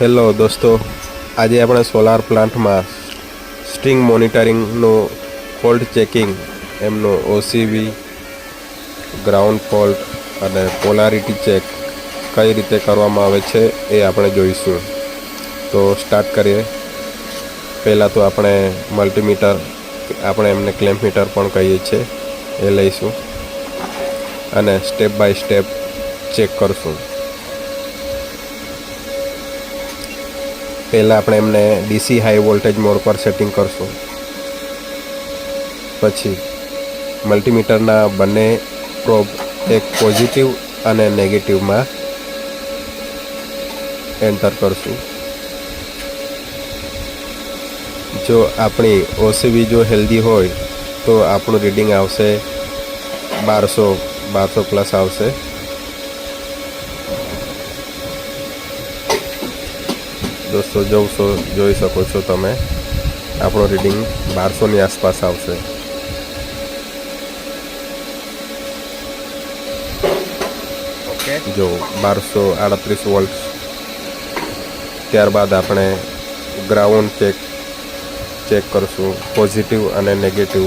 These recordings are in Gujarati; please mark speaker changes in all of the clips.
Speaker 1: હેલો દોસ્તો, આજે આપણે સોલાર પ્લાન્ટમાં સ્ટ્રિંગ મોનિટરિંગનું ફોલ્ટ ચેકિંગ, એમનું ઓસીવી, ગ્રાઉન્ડ ફોલ્ટ અને પોલારિટી ચેક કઈ રીતે કરવામાં આવે છે એ આપણે જોઈશું. તો સ્ટાર્ટ કરીએ. પહેલાં તો આપણે મલ્ટીમીટર, આપણે એમને ક્લેમ્પ મીટર પણ કહીએ છીએ, એ લઈશું અને સ્ટેપ બાય સ્ટેપ ચેક કરશું. પહેલાં આપણે એમને ડીસી હાઈ વોલ્ટેજ મોડ પર સેટિંગ કરશું. પછી મલ્ટીમીટરના બંને પ્રોબ એક પોઝિટિવ અને નેગેટિવમાં એન્ટર કરશું. જો આપણી ઓસીવી જો હેલ્ધી હોય તો આપણું રીડિંગ આવશે 1200 પ્લસ આવશે. દોસ્તો જોઈ શકો છો તમે, આપણું રીડિંગ 1200ની આસપાસ આવશે. ઓકે, જો 1238 વોલ્ટ. ત્યારબાદ આપણે ગ્રાઉન્ડ ચેક કરશું, પોઝિટિવ અને નેગેટિવ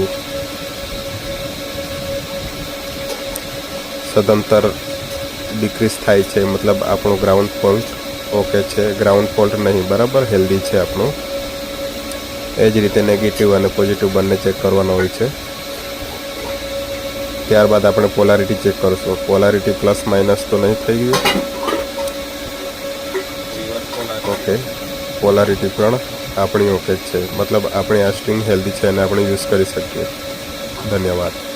Speaker 1: સદંતર ડિક્રીઝ થાય છે, મતલબ આપણું ગ્રાઉન્ડ ફોલ્ટ ઓકે છે, ગ્રાઉન્ડ ફોલ્ટ નહીં, બરાબર હેલ્ધી છે આપણું. એ જ રીતે નેગેટિવ અને પોઝિટિવ બંને ચેક કરવાનો હોય છે. ત્યારબાદ આપણે પોલારિટી ચેક કરશું. પોલારિટી પ્લસ માઇનસ તો નહીં થઈ ગયું? ઓકે, પોલારિટી પણ આપણી ઓકે જ છે, મતલબ આપણી આ સ્ટ્રિંગ હેલ્ધી છે અને આપણે યુઝ કરી શકીએ. ધન્યવાદ.